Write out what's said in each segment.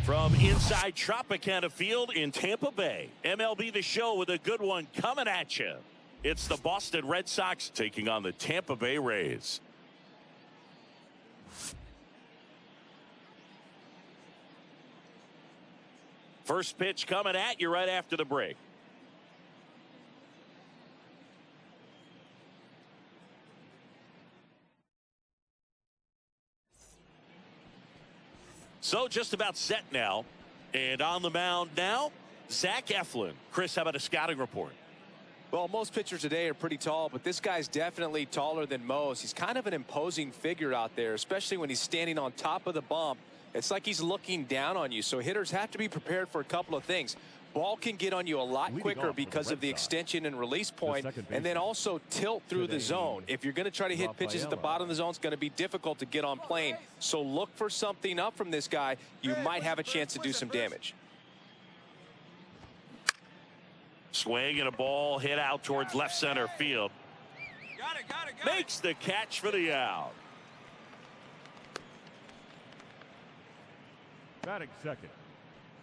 From inside Tropicana Field in Tampa Bay, MLB The Show with a good one coming at you. It's the Boston Red Sox taking on the Tampa Bay Rays. First pitch coming at you right after the break. So just about set now. And on the mound now, Zack Eflin. Chris, how about a scouting report? Well, most pitchers today are pretty tall, but this guy's definitely taller than most. He's kind of an imposing figure out there, especially when he's standing on top of the bump. It's like he's looking down on you, so hitters have to be prepared for a couple of things. Ball can get on you a lot quicker because of the extension and release point, and then also tilt through the zone. If you're going to try to hit pitches at the bottom of the zone, it's going to be difficult to get on plane. So look for something up from this guy. You might have a chance to do some damage. Swing and a ball hit out towards left center field. Got it. Makes the catch for the out. Batting second,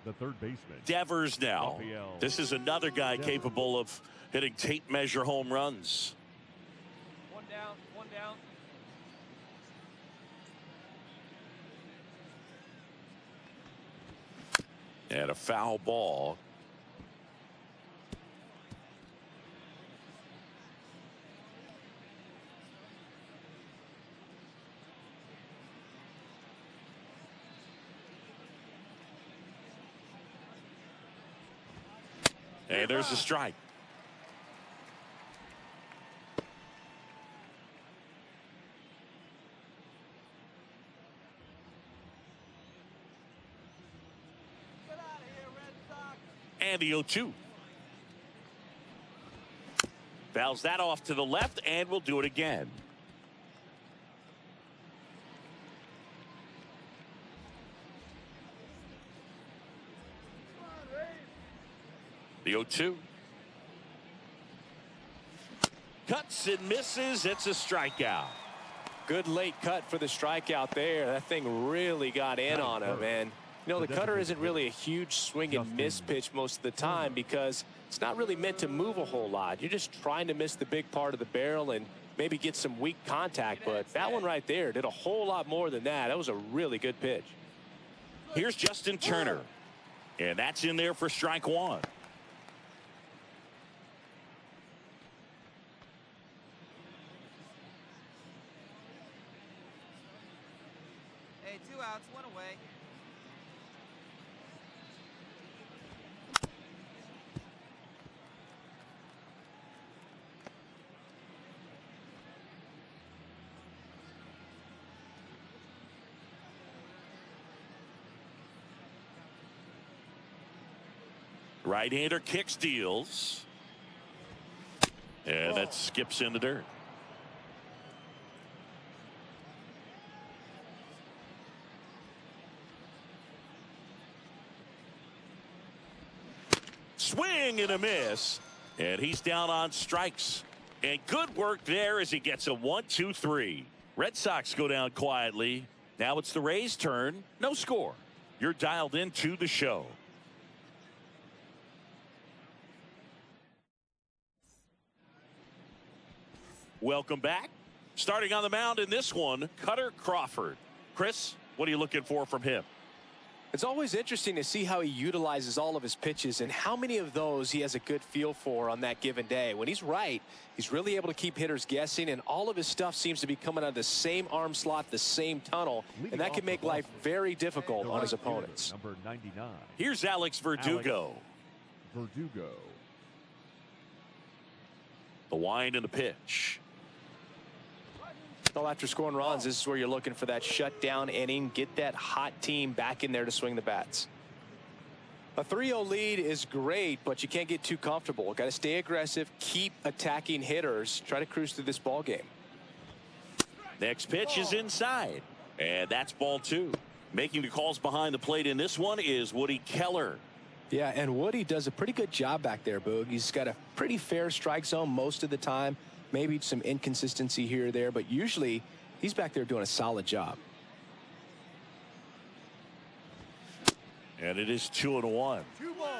the third baseman. Devers now. This is another guy capable of hitting tape measure home runs. One down. And a foul ball. And there's a strike. Get out of here, Red Sox. And the 0-2. Fouls that off to the left, and we'll do it again. The 0-2. Cuts and misses. It's a strikeout. Good late cut for the strikeout there. That thing really got in on him. And, you know, the cutter isn't really a huge swing and miss pitch most of the time because it's not really meant to move a whole lot. You're just trying to miss the big part of the barrel and maybe get some weak contact. But that one right there did a whole lot more than that. That was a really good pitch. Here's Justin Turner. And that's in there for strike one. Hey, 2 outs, 1 away. Right-hander kick steals. And that skips in the dirt. Swing and a miss. And he's down on strikes. And good work there as he gets a 1-2-3. Red Sox go down quietly. Now it's the Rays' turn. No score. You're dialed into the show. Welcome back. Starting on the mound in this one, Cutter Crawford. Chris, what are you looking for from him? It's always interesting to see how he utilizes all of his pitches and how many of those he has a good feel for on that given day. When he's right, he's really able to keep hitters guessing, and all of his stuff seems to be coming out of the same arm slot, the same tunnel, and that can make life very difficult on his opponents. Number 99. Here's Alex Verdugo. Verdugo. The wind and the pitch. Well, after scoring runs, this is where you're looking for that shutdown inning. Get that hot team back in there to swing the bats. A 3-0 lead is great, but you can't get too comfortable. Got to stay aggressive, keep attacking hitters, try to cruise through this ball game. Next pitch is inside, and that's ball 2. Making the calls behind the plate in this one is Woody Keller. Yeah, and Woody does a pretty good job back there, Boog. He's got a pretty fair strike zone most of the time. Maybe some inconsistency here or there, but usually he's back there doing a solid job. And it is 2-1.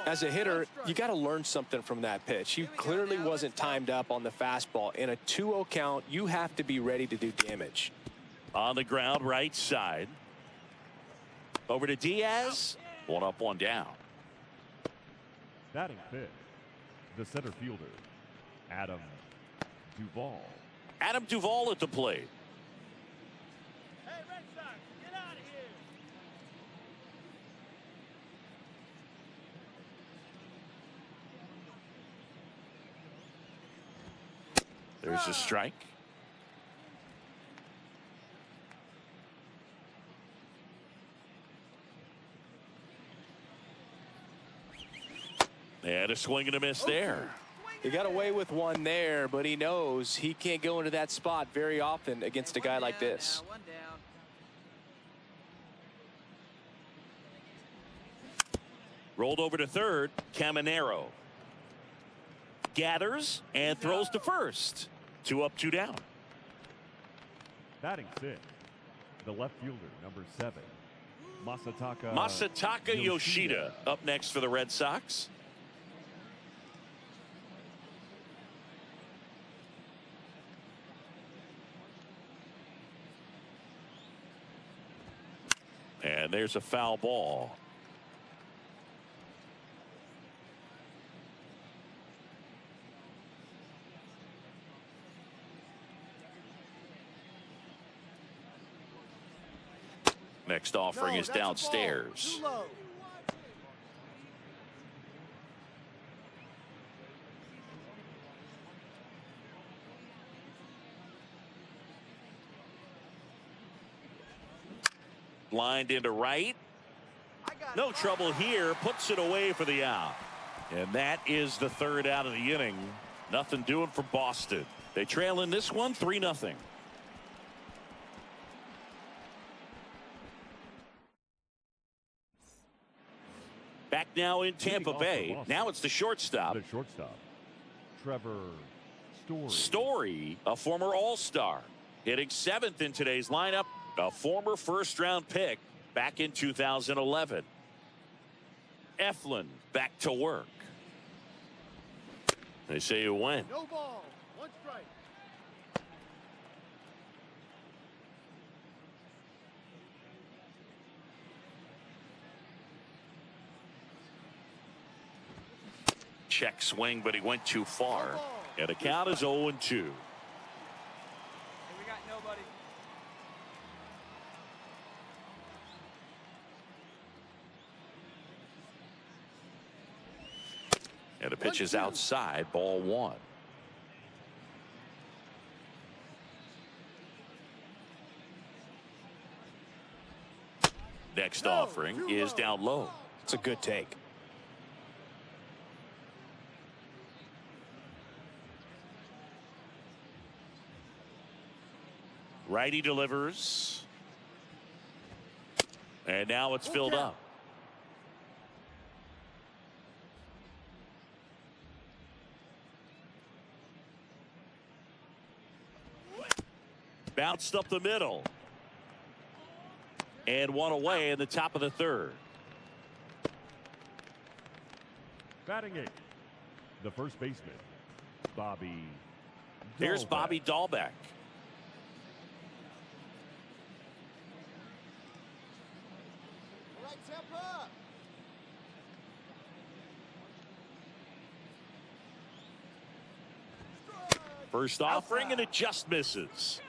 As a hitter, you got to learn something from that pitch. He clearly wasn't timed up on the fastball. In a 2-0 count, you have to be ready to do damage. On the ground, right side. Over to Diaz. 1 up, 1 down. Batting fifth, the center fielder, Adam Duvall. Adam Duvall at the plate. Hey, Red Sox, get out of here. There's a strike. And a swing and a miss there. He got away with one there, but he knows he can't go into that spot very often against a guy like this. One down. Rolled over to third. Caminero gathers and throws to first. 2 up, 2 down. Batting sixth, the left fielder, number 7, Masataka Yoshida up next for the Red Sox. And there's a foul ball. Next offering is downstairs. Lined into right. No trouble here. Puts it away for the out. And that is the third out of the inning. Nothing doing for Boston. They trail in this one 3-0. Back now in Tampa Bay. Now it's the shortstop. The shortstop, Trevor Story. Story, a former All-Star, hitting 7th in today's lineup. A former first-round pick back in 2011. Eflin back to work. They say you win. No ball. 1 strike. Check swing, but he went too far. And the count is 0-2. Hey, we got nobody. And the pitch is outside, ball 1. Next offering is down low. It's a good take. Righty delivers. And now it's filled up. Bounced up the middle. And 1 away in the top of the 3rd. Batting eighth, the first baseman, Bobby. Here's Dahlbeck. Bobby Dahlbeck. All right, Tampa. First offering, and it just misses.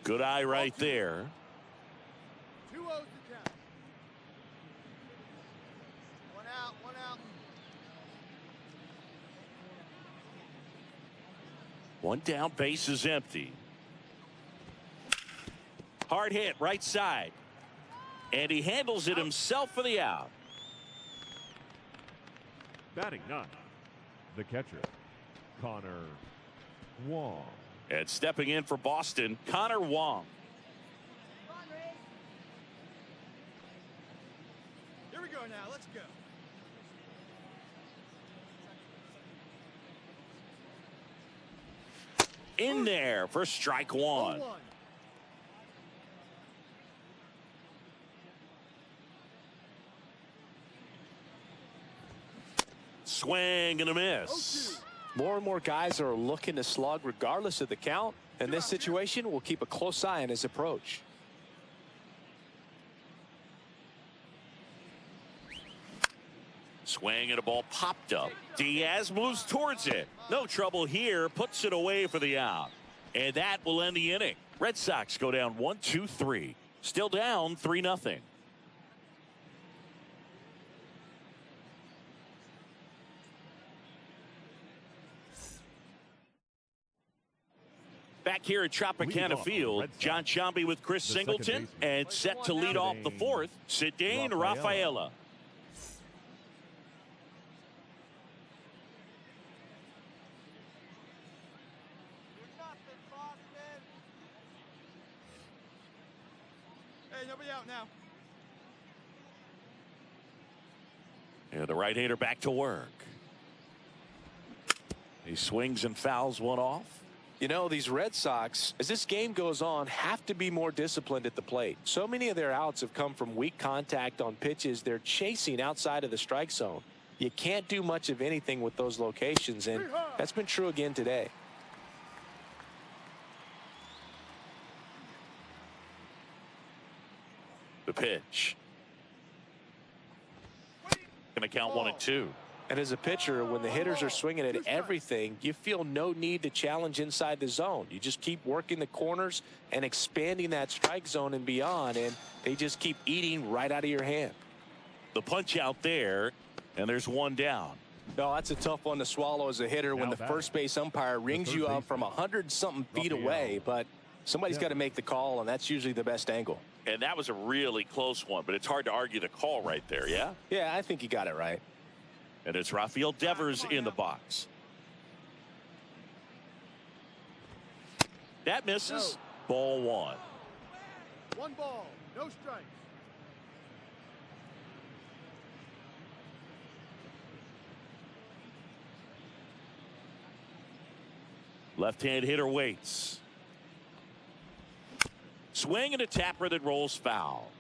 Good eye right there. 2-0 to count. 1 out, 1 out. 1 down, base is empty. Hard hit, right side. And he handles it himself for the out. Batting ninth, the catcher, Connor Wong. And stepping in for Boston, Connor Wong. Come on, Ray. Here we go now. Let's go. in there for strike one. Swing and a miss. More and more guys are looking to slug regardless of the count. In this situation, we'll keep a close eye on his approach. Swing and a ball popped up. Diaz moves towards it. No trouble here. Puts it away for the out. And that will end the inning. Red Sox go down 1-2-3. Still down 3-0. Back here at Tropicana Field, John Sciambi with Chris Singleton, and set to lead off the fourth, Cedane Rafaela. Hey, nobody out now. And the right-hander back to work. He swings and fouls one off. You know, these Red Sox, as this game goes on, have to be more disciplined at the plate. So many of their outs have come from weak contact on pitches they're chasing outside of the strike zone. You can't do much of anything with those locations, and that's been true again today. The pitch. Going to count 1-2. And as a pitcher, when the hitters are swinging at everything, you feel no need to challenge inside the zone. You just keep working the corners and expanding that strike zone and beyond, and they just keep eating right out of your hand. The punch out there, and there's one down. No, that's a tough one to swallow as a hitter when the first base umpire rings you up from 100-something feet away, but somebody's got to make the call, and that's usually the best angle. And that was a really close one, but it's hard to argue the call right there, yeah? Yeah, I think you got it right. And it's Rafael Devers in the box. That misses. Ball one. One ball, no strikes. Left-hand hitter waits. Swing and a tapper that rolls foul.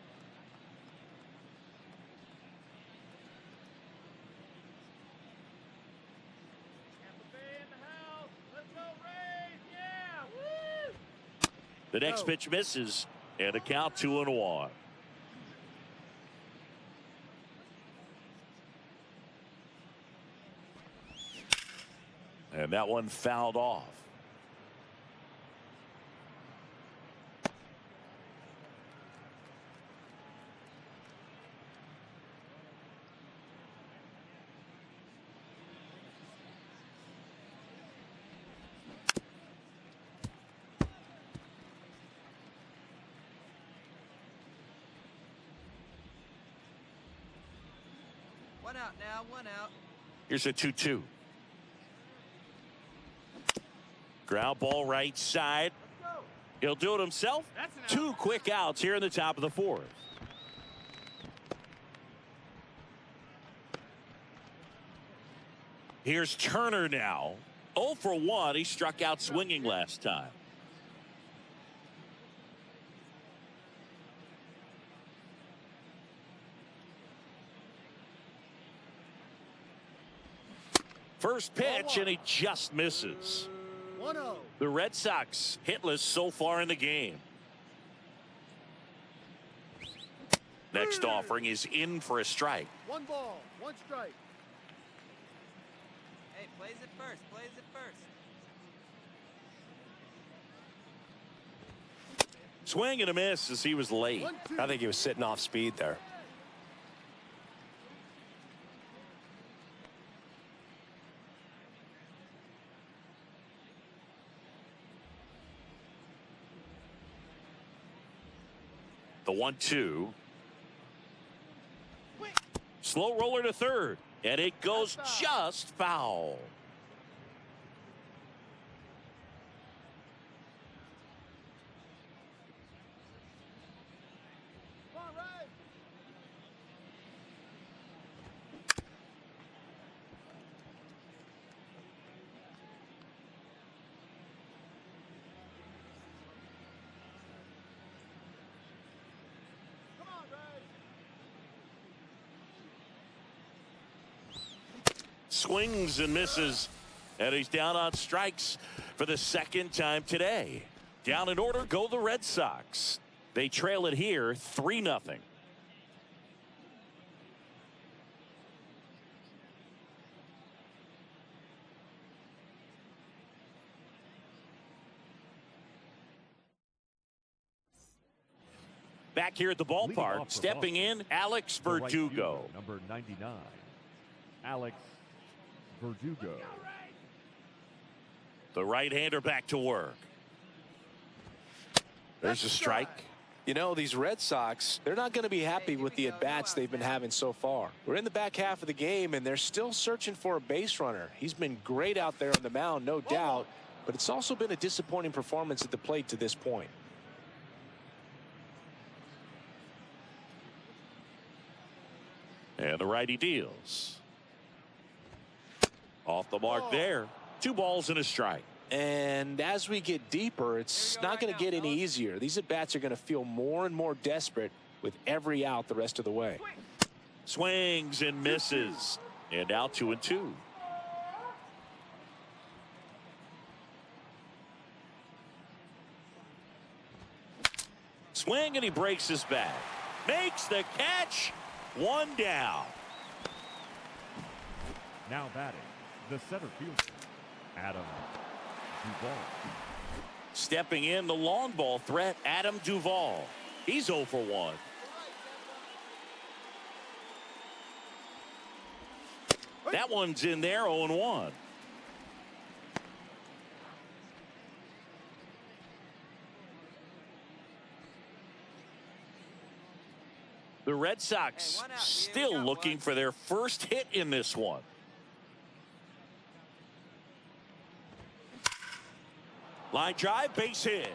The next pitch misses, and a count 2-1. And that one fouled off. One out now, one out. Here's a 2-2. Ground ball right side. He'll do it himself. Two quick outs here in the top of the fourth. Here's Turner now. 0 for 1. He struck out swinging last time. First pitch, and he just misses. 1-0. The Red Sox hitless so far in the game. Next offering is in for a strike. One ball, one strike. Hey, plays it first, plays it first. Swing and a miss as he was late. 1-2. I think he was sitting off speed there. The 1-2. Slow roller to third, and it goes just foul. All right. swings and misses. And he's down on strikes for the second time today. Down in order go the Red Sox. They trail it here 3-0. Back here at the ballpark, stepping in, Alex Verdugo. Number 99, Alex Verdugo. The right-hander back to work. There's a strike. You know, these Red Sox, they're not going to be happy with the at-bats they've been having so far. We're in the back half of the game, and they're still searching for a base runner. He's been great out there on the mound, no doubt, but it's also been a disappointing performance at the plate to this point. And the righty deals. Off the mark there. 2 balls and a strike. And as we get deeper, it's not going to get any easier. These at-bats are going to feel more and more desperate with every out the rest of the way. Swings and misses. And out 2-2. Swing and he breaks his bat. Makes the catch. 1 down. Now batting, the center fielder, Adam Duvall. Stepping in, the long ball threat, Adam Duvall. He's 0 for 1. That one's in there, 0-1. The Red Sox still looking for their first hit in this one. Line drive, base hit.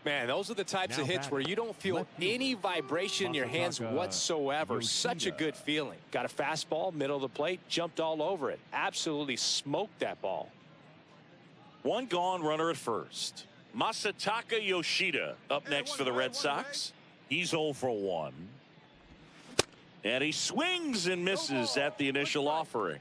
Man, those are the types of hits where you don't feel any vibration in your hands whatsoever. Such a good feeling. Got a fastball, middle of the plate, jumped all over it. Absolutely smoked that ball. 1 gone, runner at first. Masataka Yoshida up next for the Red Sox. He's 0 for 1. And he swings and misses at the initial offering.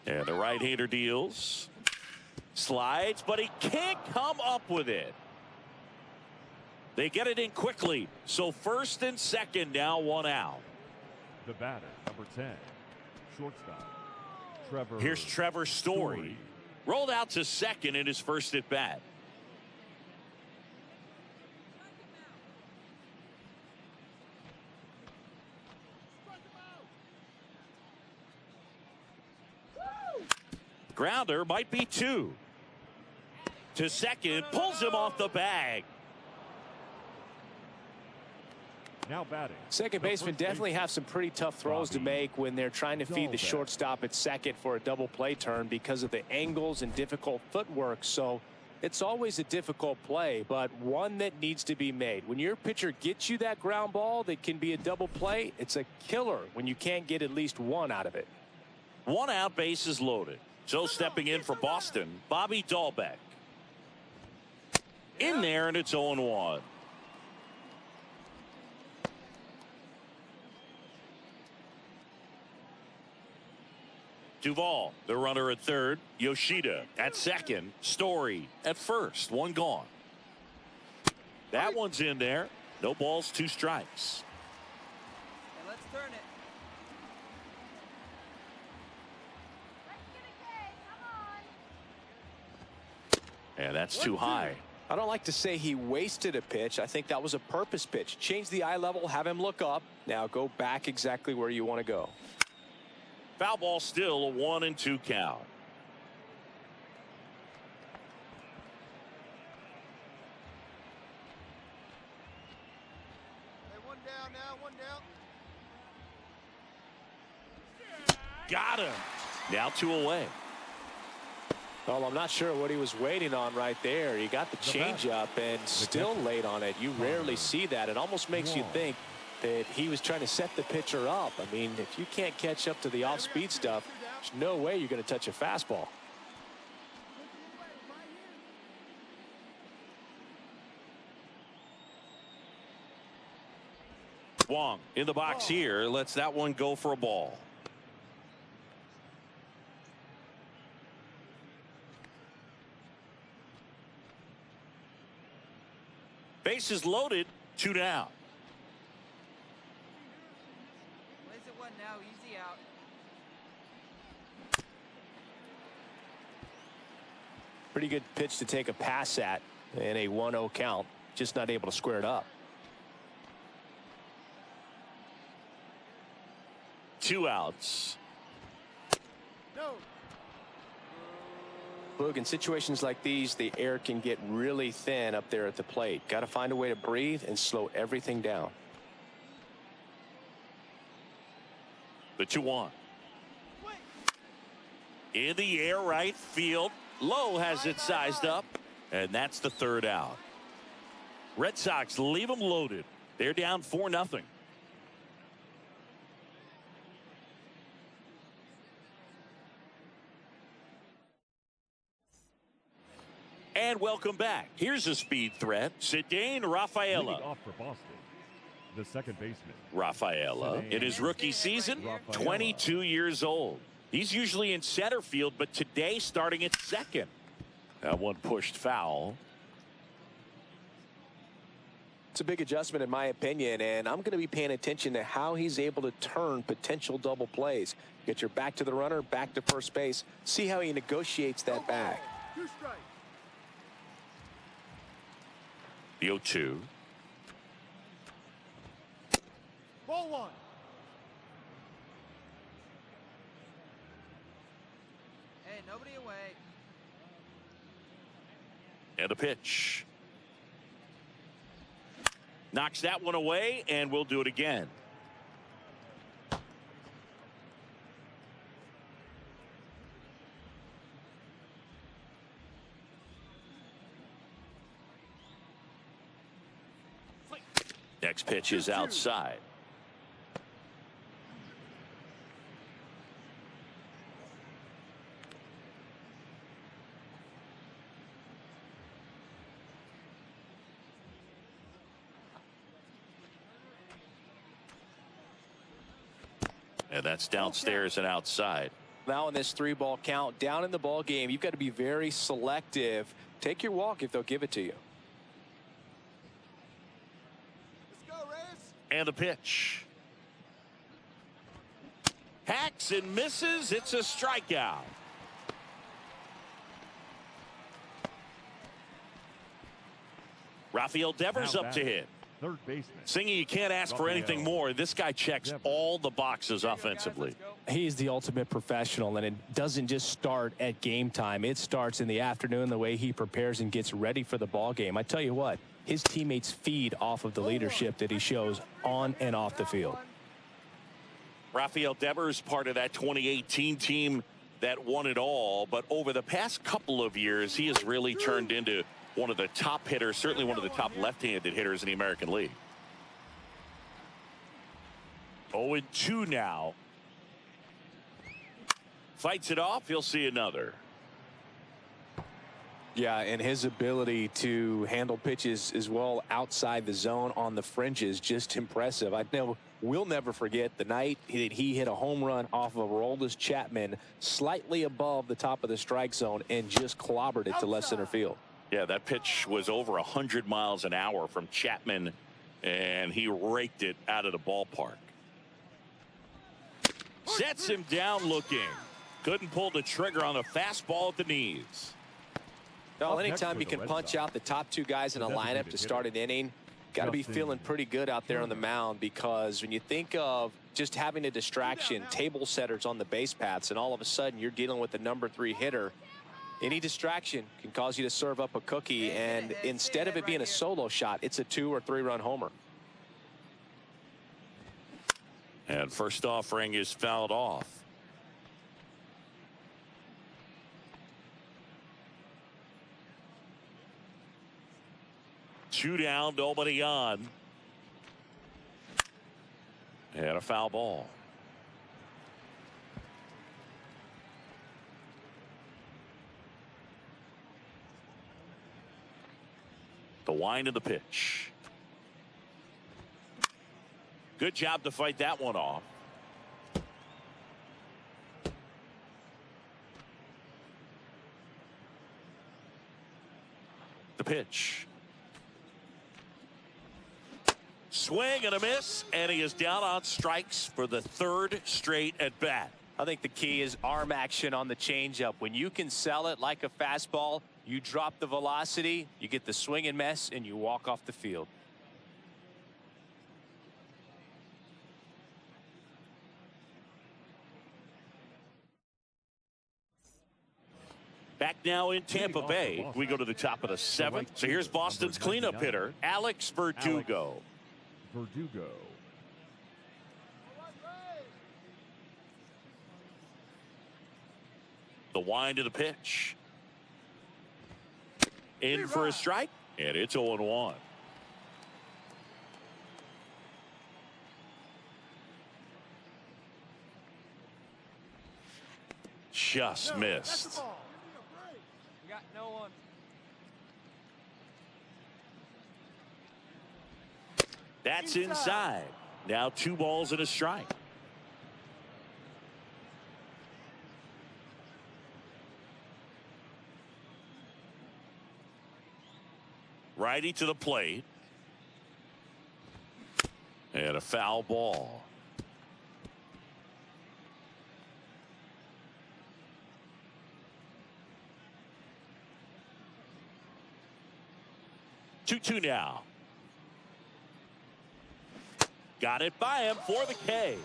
And the right-hander deals. Slides, but he can't come up with it. They get it in quickly. So first and second, now 1 out. The batter, number 10, shortstop, Trevor. Here's Trevor Story. Rolled out to second in his first at bat. Grounder might be 2. To second, pulls him off the bag. Now batting. Second baseman definitely have some pretty tough throws to make when they're trying to feed the shortstop at second for a double play turn because of the angles and difficult footwork. So it's always a difficult play, but one that needs to be made. When your pitcher gets you that ground ball that can be a double play, it's a killer when you can't get at least 1 out of it. 1 out, bases loaded. So stepping in for Boston, Bobby Dahlbeck. In there, and it's 0-1. Duvall, the runner at third. Yoshida at second. Story at first. 1 gone. That one's in there. No balls, 2 strikes. And let's turn it. And that's too high. I don't like to say he wasted a pitch. I think that was a purpose pitch. Change the eye level, have him look up. Now go back exactly where you want to go. Foul ball, still a 1-2 count. Hey, 1 down now, 1 down. Got him. Now 2 away. Well, I'm not sure what he was waiting on right there. He got the changeup and still late on it. You rarely see that. It almost makes you think that he was trying to set the pitcher up. I mean, if you can't catch up to the off-speed stuff, there's no way you're going to touch a fastball. Wong in the box here, lets that one go for a ball. Bases loaded, 2 down. Plays it one now, easy out. Pretty good pitch to take a pass at in a 1-0 count. Just not able to square it up. 2 outs. No. Look, in situations like these, the air can get really thin up there at the plate. Got to find a way to breathe and slow everything down. The 2-1. In the air, right field. Lowe has it sized up, and that's the 3rd out. Red Sox leave them loaded. They're down 4-0. And welcome back. Here's a speed threat. Zidane Rafaela. Leading off for Boston, the second baseman. Rafaela in his rookie season, 22 years old. He's usually in center field, but today starting at second. That one pushed foul. It's a big adjustment in my opinion, and I'm going to be paying attention to how he's able to turn potential double plays. Get your back to the runner, back to first base. See how he negotiates that back. 2 strikes. The 0-2. Ball 1. Hey, nobody away. And a pitch. Knocks that one away, and we'll do it again. Next pitch is outside. And that's downstairs and outside. Now in this 3-ball count, down in the ball game, you've got to be very selective. Take your walk if they'll give it to you. And a pitch. Hacks and misses. It's a strikeout. Rafael Devers up to hit. Third baseman. Singing, you can't ask for anything more. This guy checks all the boxes offensively. He's the ultimate professional, and it doesn't just start at game time. It starts in the afternoon, the way he prepares and gets ready for the ball game. I tell you what, his teammates feed off of the leadership that he shows on and off the field. Rafael Devers, part of that 2018 team that won it all, but over the past couple of years, he has really turned into one of the top hitters, certainly one of the top left-handed hitters in the American League. 0-2 now. Fights it off. He'll see another. Yeah, and his ability to handle pitches as well outside the zone on the fringes, just impressive. I know we'll never forget the night that he hit a home run off of Aroldis Chapman slightly above the top of the strike zone and just clobbered it to left center field. Yeah, that pitch was over 100 miles an hour from Chapman, and he raked it out of the ballpark. Sets him down looking. Couldn't pull the trigger on a fastball at the knees. Well, anytime you can punch out the top 2 guys in a lineup to start an inning, got to be feeling pretty good out there on the mound, because when you think of just having a distraction, table setters on the base paths, and all of a sudden you're dealing with the number 3 hitter, any distraction can cause you to serve up a cookie, and instead of it being a solo shot, it's a 2- or 3-run homer. And first offering is fouled off. Two down, nobody on. And a foul ball. The wind of the pitch. Good job to fight that one off. The pitch. Swing and a miss, and he is down on strikes for the third straight at bat. I think the key is arm action on the changeup. When you can sell it like a fastball, you drop the velocity, you get the swing and miss, and you walk off the field. Back now in Tampa Bay. We go to the top of the seventh. So here's Boston's cleanup hitter, Alex Verdugo. Verdugo. The wind of the pitch. In for a strike, and it's 0-1. Just missed. We got no one. That's inside. Now 2 balls and a strike. Righty to the plate. And a foul ball. Two now. Got it by him for the K.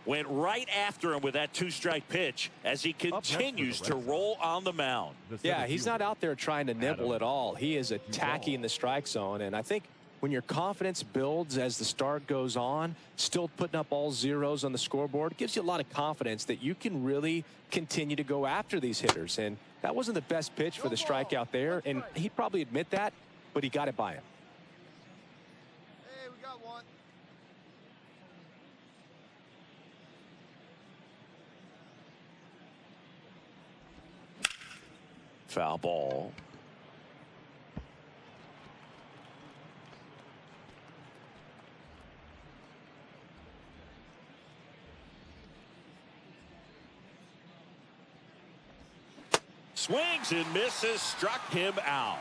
Went right after him with that 2-strike pitch as he continues to roll on the mound. Yeah, he's not out there trying to nibble at all. He is attacking the strike zone, and I think when your confidence builds as the start goes on, still putting up all zeros on the scoreboard, gives you a lot of confidence that you can really continue to go after these hitters. And that wasn't the best pitch for the strikeout there, and he'd probably admit that, but he got it by him. Hey, we got one. Foul ball. Swings and misses, struck him out.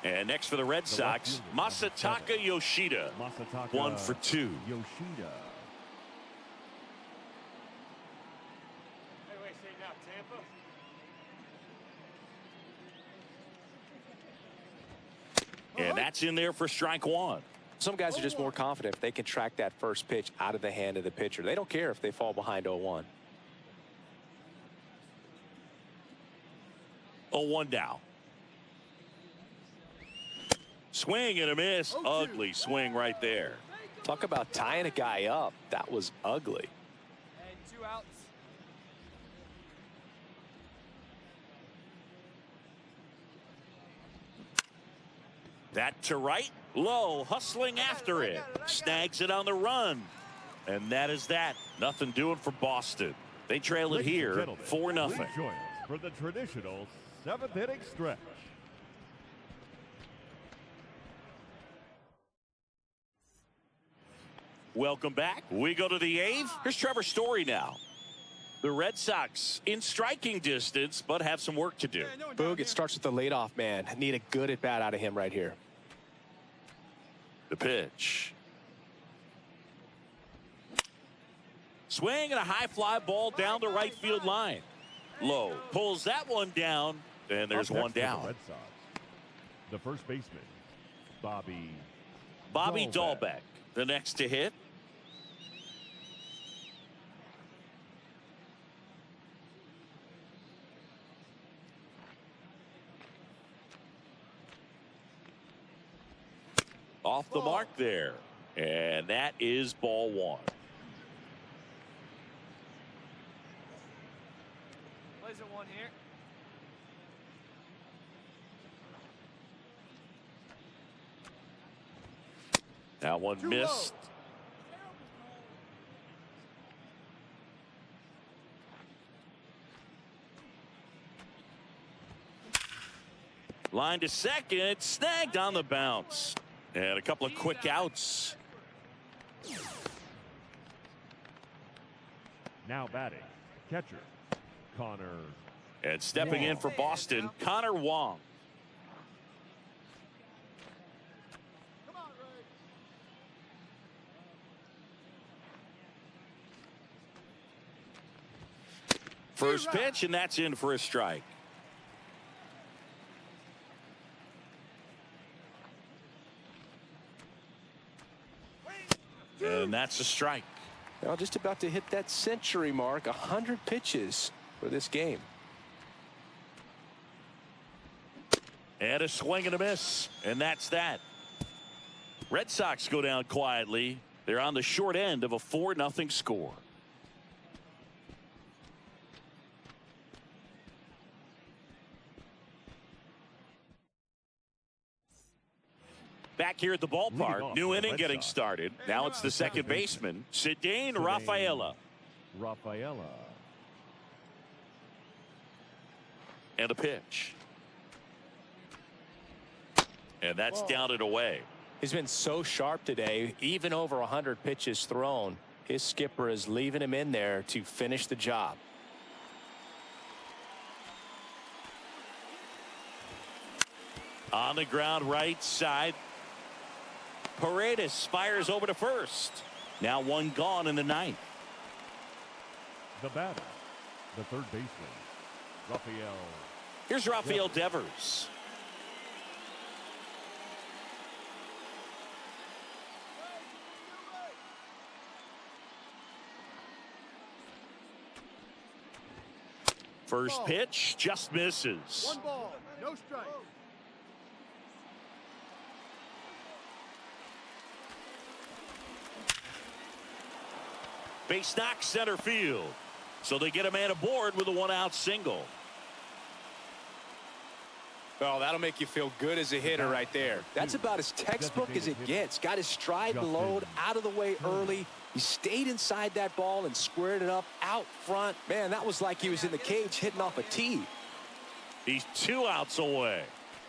And next for the Red Sox, Masataka Yoshida. 1 for 2. Yoshida. Hey, wait, say now, Tampa. And that's in there for strike 1. Some guys are just more confident if they can track that first pitch out of the hand of the pitcher. They don't care if they fall behind 0-1. 0-1 now. Swing and a miss. Ugly swing right there. Talk about tying a guy up. That was ugly. Hey, 2 outs. That to right. Low, hustling after it. Snags it on the run. And that is that. Nothing doing for Boston. They trail it here 4-0. Please join us for the traditional 7th inning stretch. Welcome back. We go to the 8th. Here's Trevor Story now. The Red Sox in striking distance, but have some work to do. Boog, it starts with the leadoff man. Need a good at bat out of him right here. The pitch. Swing and a high fly ball down the right field line. Low pulls that one down, and there's Up one next for the down. Red Sox, the first baseman, Bobby Dahlbeck, the next to hit. Off the mark there. And that is ball 1. Plays at 1 here. Now one missed. Line to second, snagged on the bounce. And a couple of quick outs. Now batting, catcher, Connor. And stepping in for Boston, Connor Wong. First pitch, and that's in for a strike. And that's a strike. Well, just about to hit that century mark, 100 pitches for this game. And a swing and a miss, and that's that. Red Sox go down quietly. They're on the short end of a 4-0 score. Back here at the ballpark, new inning getting started. Now it's the second baseman, Cedane Rafaela. And a pitch. And that's down and away. He's been so sharp today, even over 100 pitches thrown. His skipper is leaving him in there to finish the job. On the ground right side. Paredes fires over to first. Now one gone in the ninth. The batter, the third baseman, Rafael. Here's Rafael Devers. First pitch just misses. 1 ball, no strike. Base knock center field. So they get a man aboard with a 1-out single. Well, that'll make you feel good as a hitter right there. That's about as textbook as it gets. Got his stride and load out of the way early. He stayed inside that ball and squared it up out front. Man, that was like he was in the cage hitting off a tee. He's 2 outs away.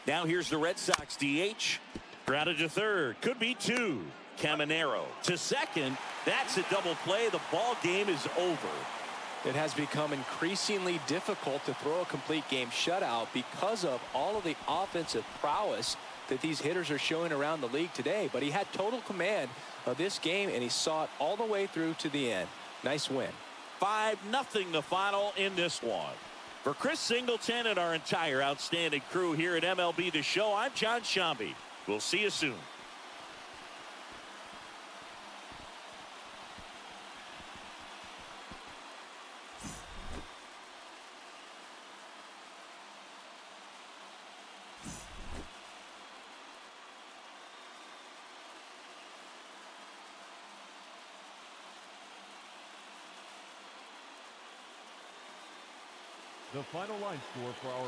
Now here's the Red Sox DH. Grounded to third. Could be 2. Caminero to second. That's a double play. The ball game is over. It has become increasingly difficult to throw a complete game shutout because of all of the offensive prowess that these hitters are showing around the league today. But he had total command of this game, and he saw it all the way through to the end. Nice win. 5-0 the final in this one. For Chris Singleton and our entire outstanding crew here at MLB The Show, I'm John Shambi. We'll see you soon. The final line score for our